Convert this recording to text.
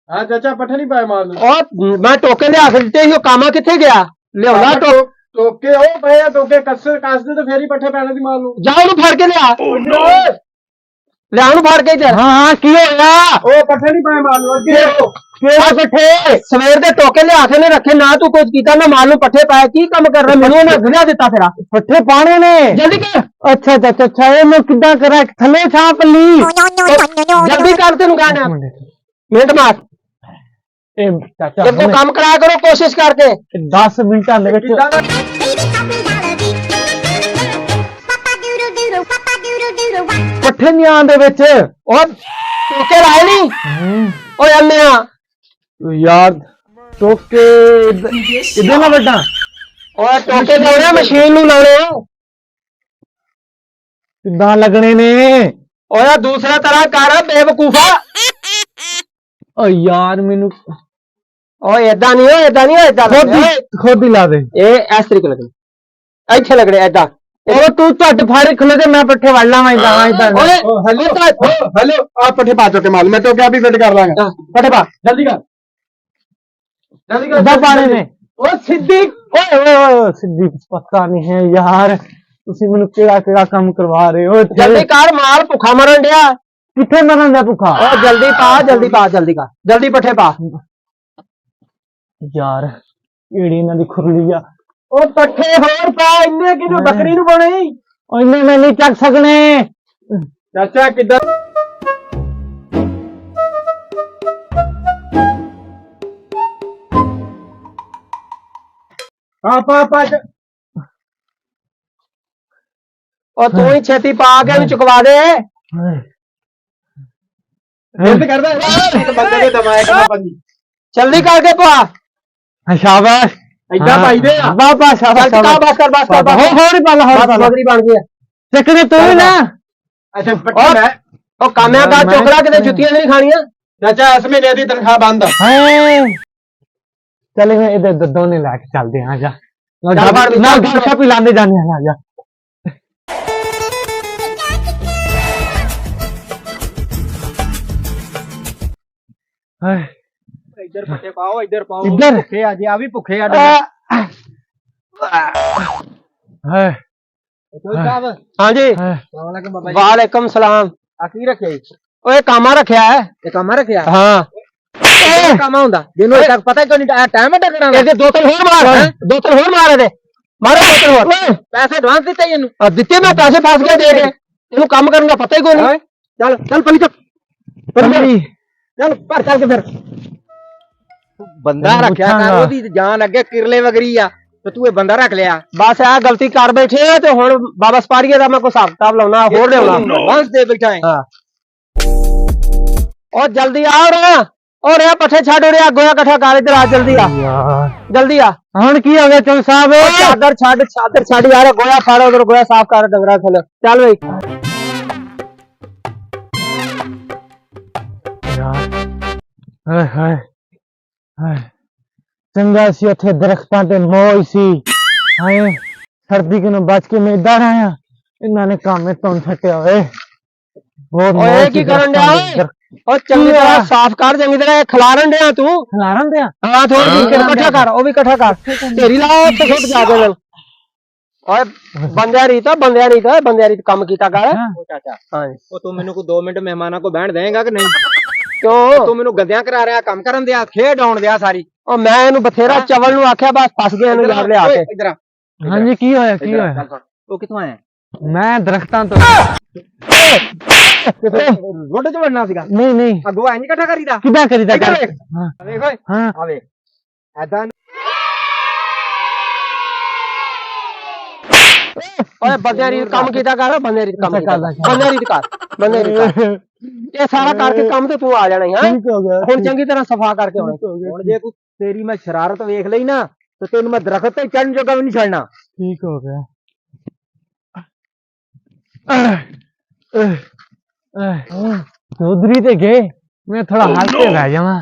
हाँ चाचा पट्ठे नहीं पाए माल और मैं टोके लिया के दिते ही कामा किथे गया लिया टोके ओ भैया टोके कसदे तो फेर ही पट्ठे पैने दी माल जाओ नु फाड़ के लिया लिया नु फाड़ के इधर हां हां की होया ओ पट्ठे नहीं पाए माल अगे हो केड़ा पट्ठे सवेर दे टोके लिया के ने रखे ना तू कुछ कीता ना माल नु पट्ठे पाए की काम कर रहा मेनू ने घिला देता फिर पट्ठे पाने ने जल्दी कर अच्छा अच्छा अच्छा ये मैं किदा करा थले छाप ली जल्दी कर तेनु कहना मिनट मार ए चाचा देखो काम कराया करो कोशिश करके 10 मिनटां दे विच पट्ठे नहीं आंदे विच और टोके लाए नहीं ओए अन्निया यार टोके इधर ना बड़ा ओए टोके लाने मशीन नु लाने किदा लगने ने ओए दूसरा तरह कर बेवकूफा ओ यार मेनू ओए एदा नहीं एदा खुद ही ला दे ए इस तरीके लगने ਇੱਥੇ लगने एदा ओ तू झट फाड़ खले ते मैं पट्ठे वड़ लावां इधर ओए हेलो आप पट्ठे पा चुके माल मैं तो क्या भी फिट कर लांगा पट्ठे पा जल्दी कर इधर पाने में ओ सिद्दीक ओए सिद्दीक पता नहीं है यार तुसी मेनू केड़ा काम करवा रहे हो जल्दी कर माल भुखा मरन दिया किथे मरन दा भुखा ओ जल्दी पा जल्दी कर जल्दी पट्ठे पा यार कीड़ी इन्हां दी खुरली आ ओ पट्ठे होर पा इन्ने किनु बकरी नु पाने ओ इन्ने मैं नहीं चक सकने चाचा किधर पा और तू ही छेती पा के चुकवा दे जल्दी कर दे बंदे के दबाए का पंजी जल्दी करके पा शाबाश इधर पाई दे बाबा शाबाश बस कर हो नहीं पाला हो बकरी बन गई चकने तू ही ना अच्छा पट्टी मैं ओ कामया का चोकरा के जुतियां नहीं खानियां चाचा इस महीने दी तनख्वाह बंद है चले मैं इधर दोने लाके चलते हैं आजा ना घर शॉप लाने जाने हैं आजा इधर पट्टे पाओ इधर इधर भुखे आ जी आ भी भुखे आ है हाँ जी वालेकुम सलाम आखिर रखे ओए कामा रखया है ये कामा रखे हाँ कामा हुंदा जिन्हों तक पता ही नहीं टाइम है टकराना ਇਹਦੇ ਦੋ ਤਿੰਨ ਹੋਰ ਮਾਰ ਇਹਦੇ ਮਾਰੋ ਦੋ ਤਿੰਨ ਹੋਰ पैसे एडवांस ਦਿੱਤੇ ਇਹਨੂੰ ਆ ਦਿੱਤੇ ਮੈਂ ਪੈਸੇ ਫਸ ਗਿਆ ਦੇ ਕੇ ਇਹਨੂੰ ਕੰਮ ਕਰਨ ਦਾ ਪਤਾ ਹੀ ਕੋਈ ਨਹੀਂ चल पली चल चल पर चल के फिर बंदा रखया कर ओदी जान अगे किरले वगरी आ तो तू ये बंदा रख लिया बस आ गलती कर बैठे ते हुन बाबा सपारीए दा मैं कोई हिसाब किताब लाउना होर देना बस दे बैठा है हां और जल्दी आ और ये पट्ठे छाड़ रे गोया इकट्ठा कर इधर आ जल्दी आ हुन की हो गया चल साहब चादर छाड़ यार गोया फाड़ उधर गोया साफ कर डंगरा थले चल भाई हाय हाय हाय चंगा सी उथे दरख्तां ते मोई सी हाय सर्दी के बच के मैं इधर आया इन्होंने काम में तुम छटिया हुए ओए की करन दिया और चंगी तरह साफ कर चंगी तरह खिलारन दिया तू खिलारन दिया हां थोड़ी इकट्ठा कर ओ भी इकट्ठा कर तेरी ला तो छुट जा दे ओए बंदिया रीत काम कीता कर ओ चाचा हां ओ तू मेनू को 2 मिनट मेहमानां को बैठ देगा कि नहीं क्यों तू मेनू गद्दियां करा रहा काम करन दिया खेड आउण दिया सारी और मैं इनु बथेरा चवल नु आख्या बस फस गया इनु यार ले आके इधर हां जी की होया तू किथों आया मैं दरख्तां तो रोड च वड़ना सीगा नहीं अगो आई नहीं इकट्ठा करीदा किदा करीदा कर हां देख ओए हां आ देख ऐदा ओए बंदिया रीत काम कीता कर बंदिया रीत काम बंदिया रीत कर ये सारा करके काम ते तू आ जाना है ठीक हो गया हुन चंगी तरह सफा करके होना हुन जे तू तेरी मैं शरारत देख लई ना तो तेन मैं दरख्त पे चढ़न जोगा भी नहीं छड़ना ठीक हो गया चौधरी ते गए मैं थोड़ा हल्के रह जावा